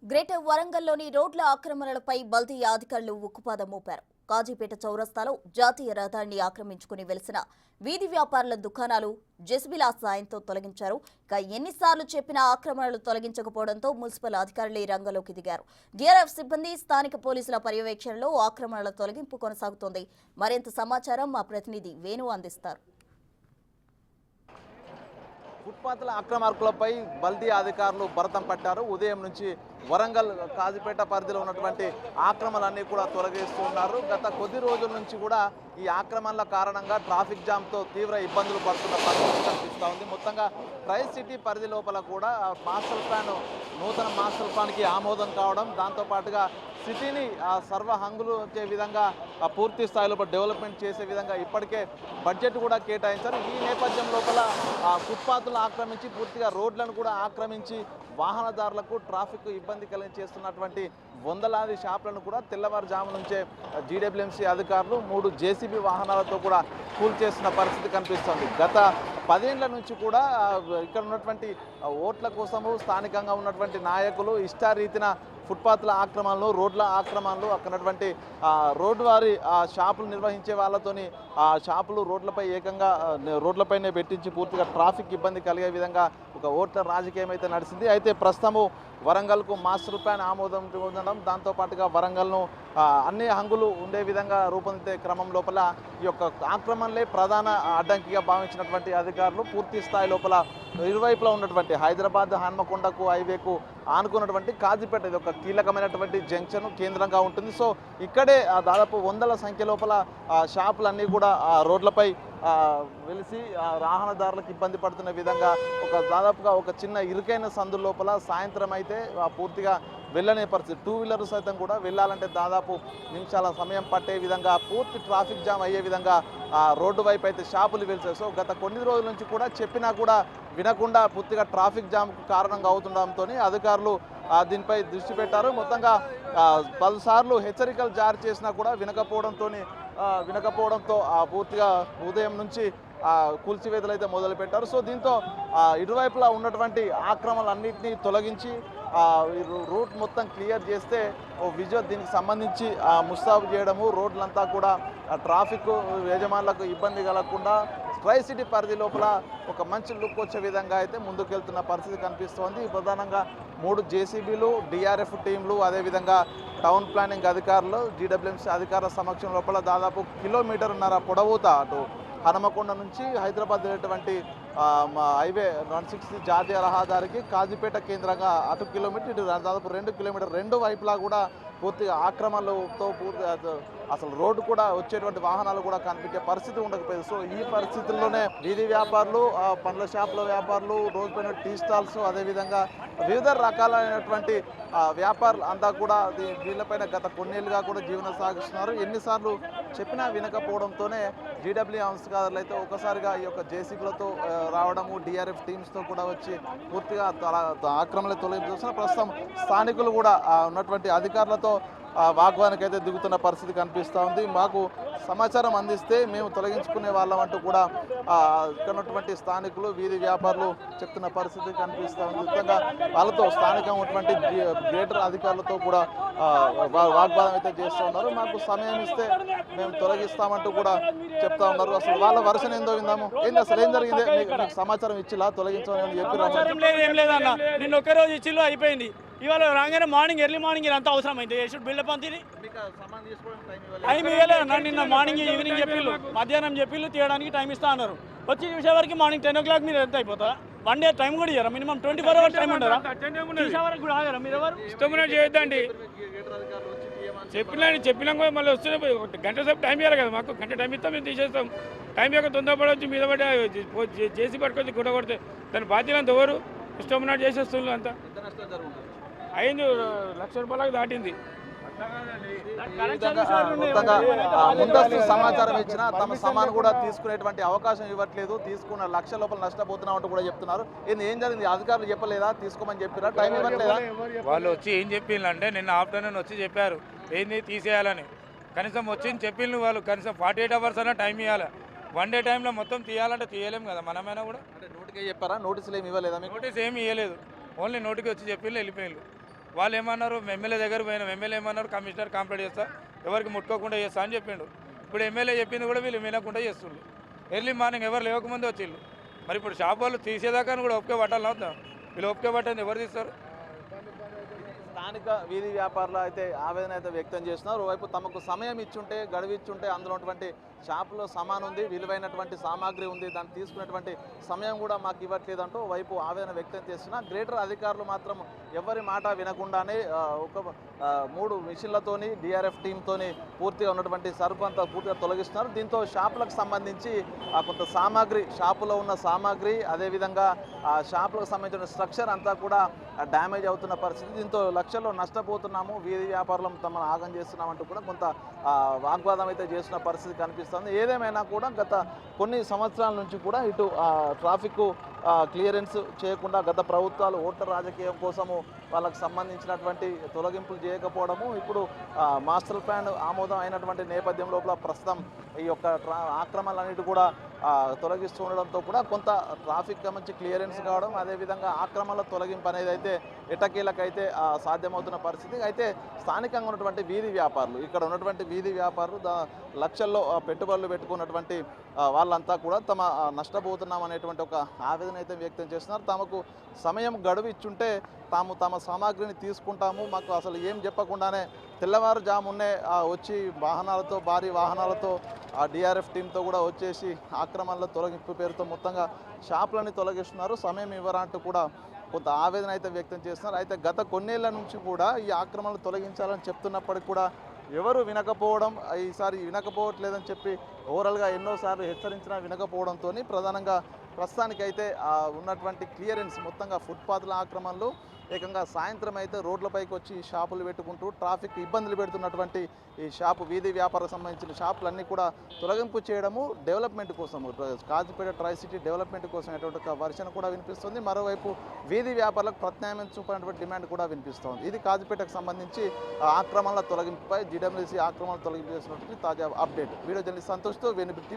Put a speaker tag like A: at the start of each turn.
A: Greater వరంగల్లోని రోడ్ల ఆక్రమణలపై బల్దీ అధికారులు ఉక్కుపాదం మోపారు. కాజీపేట చౌరస్తాలో జాతీయ రహదారిని ఆక్రమించుకుని వెలిసిన వీధి వ్యాపారుల దుకాణాలు జెసిబిల సాయంతో తొలగించారు. ఇక ఎన్నిసార్లు చెప్పినా ఆక్రమణలు తొలగించకపోవడంతో మున్సిపల్ అధికారులు రంగంలోకి దిగారు. డిఆర్ఎఫ్ సిబ్బంది, స్థానిక పోలీసుల పర్యవేక్షణలో ఆక్రమణల తొలగింపు కొనసాగుతోంది. మరింత సమాచారం మా ప్రతినిధి వేణు అందిస్తారు.
B: ఫుట్పాత్ల ఆక్రమార్కులపై బల్దీ అధికారులు భరతం పట్టారు. ఉదయం నుంచి వరంగల్ కాజీపేట పరిధిలో ఉన్నటువంటి ఆక్రమణలన్నీ కూడా తొలగిస్తున్నారు. గత కొద్ది రోజుల నుంచి కూడా ఈ ఆక్రమణల కారణంగా ట్రాఫిక్ జామ్తో తీవ్ర ఇబ్బందులు పడుతున్న పరిస్థితి కనిపిస్తూ ఉంది. మొత్తంగా ట్రై సిటీ పరిధి లోపల కూడా నూతన మాస్టర్ ప్లాన్కి ఆమోదం కావడం, దాంతోపాటుగా సిటీని సర్వ హంగులు వచ్చే విధంగా పూర్తి స్థాయిలో డెవలప్మెంట్ చేసే విధంగా ఇప్పటికే బడ్జెట్ కూడా కేటాయించారు. ఈ నేపథ్యం లోపల ఫుట్పాత్లను ఆక్రమించి పూర్తిగా రోడ్లను కూడా ఆక్రమించి వాహనదారులకు ట్రాఫిక్ ఇబ్బంది కలిగించేస్తున్నటువంటి వందలాది షాపులను కూడా తెల్లవారుజాము నుంచే జీడబ్ల్యూఎంసీ అధికారులు 3 జేసీబీ వాహనాలతో కూడా కూల్చేస్తున్న పరిస్థితి కనిపిస్తోంది. గత 10 ఏళ్ల నుంచి కూడా ఇక్కడ ఉన్నటువంటి ఓట్ల కోసము స్థానికంగా ఉన్నటువంటి నాయకులు ఇష్టారీతిన ఫుట్పాత్ల ఆక్రమణలు, రోడ్ల ఆక్రమణలు, అక్కడటువంటి రోడ్డు వారి షాపులు నిర్వహించే వాళ్ళతోని ఆ షాపులు రోడ్లపైనే పెట్టించి పూర్తిగా ట్రాఫిక్ ఇబ్బంది కలిగే విధంగా ఒక ఓట్ల రాజకీయం అయితే నడిచింది. అయితే ప్రస్తుతము వరంగల్కు మాస్టర్ ప్లాన్ ఆమోదం పొందడం, దాంతోపాటుగా వరంగల్ను అన్ని హంగులు ఉండే విధంగా రూపొందించే క్రమం లోపల ఈ యొక్క ఆక్రమణలే ప్రధాన అడ్డంకిగా భావించినటువంటి అధికారులు పూర్తి స్థాయి లోపల ఇరువైపులా ఉన్నటువంటి హైదరాబాద్ హన్మకొండకు హైవేకు ఆనుకున్నటువంటి కాజీపేట ఇది ఒక కీలకమైనటువంటి జంక్షన్ కేంద్రంగా ఉంటుంది. సో ఇక్కడే దాదాపు వందల సంఖ్య లోపల షాపులన్నీ కూడా రోడ్లపై వెలిసి వాహనదారులకు ఇబ్బంది పడుతున్న విధంగా దాదాపుగా ఒక చిన్న ఇరుకైన సందు లోపల సాయంత్రం అయితే పూర్తిగా వెళ్ళనే పరిస్థితి. 2 వీలర్ సైతం కూడా వెళ్ళాలంటే దాదాపు నిమిషాల సమయం పట్టే విధంగా పూర్తి ట్రాఫిక్ జామ్ అయ్యే విధంగా రోడ్డు వైపు అయితే షాపులు వెలిసాయి. సో గత కొన్ని రోజుల నుంచి కూడా చెప్పినా కూడా వినకుండా పూర్తిగా ట్రాఫిక్ జామ్కు కారణంగా అవుతుండడంతో అధికారులు దీనిపై దృష్టి పెట్టారు. మొత్తంగా 10 సార్లు హెచ్చరికలు జారీ చేసినా కూడా వినకపోవడంతో పూర్తిగా ఉదయం నుంచి కూల్చివేతలు అయితే మొదలుపెట్టారు. సో దీంతో ఇరువైపులా ఉన్నటువంటి ఆక్రమణలన్నింటినీ తొలగించి రూట్ మొత్తం క్లియర్ చేస్తే విజువల్ దీనికి సంబంధించి ముస్తాబు చేయడము, రోడ్లంతా కూడా ట్రాఫిక్ యజమానులకు ఇబ్బంది కలగకుండా ట్రై సిటీ పరిధి లోపల ఒక మంచి లుక్ వచ్చే విధంగా అయితే ముందుకెళ్తున్న పరిస్థితి కనిపిస్తోంది. ప్రధానంగా 3 జేసీబీలు, డిఆర్ఎఫ్ టీంలు, అదేవిధంగా టౌన్ ప్లానింగ్ అధికారులు, జీడబ్ల్యూఎంసీ అధికారుల సమక్షం లోపల దాదాపు 1.5 కిలోమీటర్ల పొడవుతా అటు హనుమకొండ నుంచి హైదరాబాద్ వెళ్ళేటువంటి హైవే 160 జాతీయ రహదారికి కాజీపేట కేంద్రంగా అటు కిలోమీటర్, ఇటు దాదాపు 2 కిలోమీటర్, 2 వైపులా కూడా పూర్తిగా ఆక్రమణలతో అసలు రోడ్డు కూడా వచ్చేటువంటి వాహనాలు కూడా కనిపించే పరిస్థితి ఉండకపోయింది. సో ఈ పరిస్థితుల్లోనే వీధి వ్యాపారులు, పండ్ల షాపుల వ్యాపారులు, రోజుపైన టీ స్టాల్స్, అదేవిధంగా వివిధ రకాలైనటువంటి వ్యాపారులు అంతా కూడా వీళ్ళపైన గత కొన్నేళ్ళుగా కూడా జీవనం సాగిస్తున్నారు. ఎన్నిసార్లు చెప్పినా వినకపోవడంతోనే జీడబ్ల్యూ అధికారులు అయితే ఒకసారిగా ఈ యొక్క జేసీబీలతో రావడము, డిఆర్ఎఫ్ టీమ్స్తో కూడా వచ్చి పూర్తిగా ఆక్రమణలు తొలగించిన ప్రస్తుతం స్థానికులు కూడా ఉన్నటువంటి అధికారులతో వాగ్వాదానికి అయితే దిగుతున్న పరిస్థితి కనిపిస్తూ ఉంది. మాకు సమాచారం అందిస్తే మేము తొలగించుకునే వాళ్ళం అంటూ కూడా ఇక్కడ ఉన్నటువంటి స్థానికులు, వీధి వ్యాపారులు చెప్తున్న పరిస్థితి కనిపిస్తూ ఉంది. ముఖ్యంగా వాళ్ళతో స్థానికంగా ఉన్నటువంటి గ్రేటర్ అధికారులతో కూడా వాగ్వాదం అయితే చేస్తూ ఉన్నారు. మాకు సమయం ఇస్తే మేము తొలగిస్తామంటూ కూడా చెప్తా ఉన్నారు. అసలు వాళ్ళ వర్షన్ ఏందో విందాము. అసలు ఏం జరిగింది? మీకు సమాచారం ఇచ్చిలా తొలగించమని చెప్పి
C: నిన్న ఒకే రోజు ఇచ్చిలో అయిపోయింది. ఇవాళ రాగానే ఎర్లీ మార్నింగ్ అంత అవసరం అయింది. బిల్డప్ అంత టైం ఇవ్వలేదు. నిన్న మార్నింగ్ ఈవినింగ్ చెప్పిళ్ళు, మధ్యాహ్నం చెప్పిళ్ళు తీయడానికి టైం ఇస్తా అన్నారు. వచ్చి చూసే వరకు మార్నింగ్ 10 o'clock మీరు ఎంత అయిపోతుందా? 1 డే టైం కూడా ఇయ్యారా? మినిమం 24 hours టైం ఉండరా? చూసే వరకు కూడా ఆగారా? మీరు ఎవరు
D: ఇష్టం చేయొద్దండి. చెప్పినా కూడా మళ్ళీ వస్తూనే గంట సేపు టైం ఇవ్వాలి కదా. మాకు గంట టైం ఇస్తాం, మేము తీసేస్తాం. టైం యొక్క తొందరపడవచ్చు, మీద పడి చేసి పట్టుకొచ్చి గుడ్డ కొడితే దాని బాధ్యత అంత ఎవరు? ఇష్టం ఉన్నట్టు చేసేస్తుంది. అంతా అయింది, ₹1,00,000 దాటింది.
B: ముందస్తు సమాచారం ఇచ్చినా తమ సమాన్ కూడా తీసుకునేటువంటి అవకాశం ఇవ్వట్లేదు. తీసుకున్న ₹1,00,000 నష్టపోతున్నామంటూ కూడా చెప్తున్నారు. ఏం జరిగింది? అధికారులు చెప్పలేదా? తీసుకోమని చెప్పారా? టైం ఇవ్వట్లేదా?
D: వాళ్ళు వచ్చి ఏం చెప్పిందంటే నిన్న ఆఫ్టర్నూన్ వచ్చి చెప్పారు ఏంది తీసేయాలని. కనీసం వచ్చి చెప్పిండు వాళ్ళు కనీసం 48 hours అయినా టైం ఇవ్వాలి. 1 డే టైంలో మొత్తం తీయాలంటే తీయలేం కదా మనమైనా కూడా.
B: నోటికే చెప్పారా? నోటీసులు ఏమి ఇవ్వలేదా?
D: నోటీస్ ఏమి ఇవ్వలేదు. ఓన్లీ నోటికి వచ్చి చెప్పిండు, వెళ్ళిపోయిండు. వాళ్ళు ఏమన్నారు, ఎమ్మెల్యే దగ్గర పోయినాం, ఎమ్మెల్యే ఏమన్నారు, కమిషనర్ కంప్లైంట్ చేస్తా, ఎవరికి ముట్టుకోకుండా చేస్తా అని చెప్పిండు. ఇప్పుడు ఎమ్మెల్యే చెప్పింది కూడా వీళ్ళు వినకుండా చేస్తుండ్రు. ఎర్లీ మార్నింగ్ ఎవరు లేవకముందే వచ్చిళ్ళు. మరి ఇప్పుడు షాప్ వాళ్ళు తీసేదాకా కూడా ఒప్పుకే పట్టాలని అవుతాం. వీళ్ళు ఒప్పుకే పట్టండి ఎవరు తీస్తారు?
B: స్థానిక వీధి వ్యాపారులు అయితే ఆవేదన అయితే వ్యక్తం చేస్తున్నారు. ఓవైపు తమకు సమయం ఇచ్చుంటే, గడువు ఇచ్చుంటే అందులో ఉన్నటువంటి షాపులో సామాన్ ఉంది, విలువైనటువంటి సామాగ్రి ఉంది, దాన్ని తీసుకునేటువంటి సమయం కూడా మాకు ఇవ్వట్లేదు అంటూ వైపు ఆవేదన వ్యక్తం చేస్తున్నా. గ్రేటర్ అధికారులు మాత్రం ఎవరి మాట వినకుండానే ఒక 3 మిషన్లతోని డిఆర్ఎఫ్ టీంతోని పూర్తిగా ఉన్నటువంటి సరుకు అంతా పూర్తిగా తొలగిస్తున్నారు. దీంతో షాపులకు సంబంధించి కొంత సామాగ్రి, షాపులో ఉన్న సామాగ్రి, అదేవిధంగా ఆ షాపులకు సంబంధించిన స్ట్రక్చర్ అంతా కూడా డ్యామేజ్ అవుతున్న పరిస్థితి. దీంతో లక్షల్లో నష్టపోతున్నాము, వీధి వ్యాపారులను తమను ఆగం చేస్తున్నామంటూ కూడా కొంత వాగ్వాదం అయితే చేస్తున్న పరిస్థితి కనిపిస్తుంది. ఏదేమైనా కూడా గత కొన్ని సంవత్సరాల నుంచి కూడా ఇటు ట్రాఫిక్ క్లియరెన్స్ చేయకుండా గత ప్రభుత్వాలు ఓట్ల రాజకీయం కోసము వాళ్ళకు సంబంధించినటువంటి తొలగింపులు చేయకపోవడము, ఇప్పుడు మాస్టర్ ప్లాన్ ఆమోదం అయినటువంటి నేపథ్యం లోపల ప్రస్తుతం ఈ యొక్క ఆక్రమణలన్నిటి కూడా తొలగిస్తూ ఉండడంతో కూడా కొంత ట్రాఫిక్ మంచి క్లియరెన్స్ కావడం, అదేవిధంగా ఆక్రమణల తొలగింపు అనేది అయితే ఎటకీలకైతే సాధ్యమవుతున్న పరిస్థితి. అయితే స్థానికంగా ఉన్నటువంటి వీధి వ్యాపారులు, ఇక్కడ ఉన్నటువంటి వీధి వ్యాపారులు లక్షల్లో పెట్టుబడులు పెట్టుకున్నటువంటి వాళ్ళంతా కూడా తమ నష్టపోతున్నాం అనేటువంటి ఒక ఆవేదన అయితే వ్యక్తం చేస్తున్నారు. తమకు సమయం గడువు ఇచ్చుంటే తమ సామాగ్రిని తీసుకుంటాము, మాకు అసలు ఏం చెప్పకుండానే తెల్లవారుజామునే వచ్చి వాహనాలతో, భారీ వాహనాలతో డిఆర్ఎఫ్ టీంతో కూడా వచ్చేసి ఆక్రమణల తొలగింపు పేరుతో మొత్తంగా షాపులని తొలగిస్తున్నారు, సమయం ఇవ్వరంటూ కూడా కొంత ఆవేదన అయితే వ్యక్తం చేస్తున్నారు. అయితే గత కొన్నేళ్ల నుంచి కూడా ఈ ఆక్రమణలు తొలగించాలని చెప్తున్నప్పటికీ కూడా ఎవరు వినకపోవడం, ఈసారి వినకపోవట్లేదని చెప్పి ఓవరాల్గా ఎన్నోసార్లు హెచ్చరించినా వినకపోవడంతో ప్రధానంగా ప్రస్తుతానికైతే ఉన్నటువంటి క్లియరెన్స్ మొత్తంగా ఫుట్పాత్ల ఆక్రమణలు ఏకంగా సాయంత్రం అయితే రోడ్లపైకి వచ్చి షాపులు పెట్టుకుంటూ ట్రాఫిక్ ఇబ్బందులు పెడుతున్నటువంటి ఈ షాపు వీధి వ్యాపారకు సంబంధించిన షాపులన్నీ కూడా తొలగింపు చేయడము డెవలప్మెంట్ కోసము, కాజీపేట ట్రై సిటీ డెవలప్మెంట్ కోసం అనేటువంటి ఒక వర్షన్ కూడా వినిపిస్తుంది. మరోవైపు వీధి వ్యాపారులకు ప్రత్యామ్నాయం చూపేటువంటి డిమాండ్ కూడా వినిపిస్తోంది. ఇది కాజీపేటకు సంబంధించి ఆక్రమణల తొలగింపుపై జీడబ్ల్యూసీ ఆక్రమణలు తొలగింపు చేసినటువంటి తాజా అప్డేట్. వీడియో జర్నలిస్ట్ సంతోష్తో వేణుబిట్టి.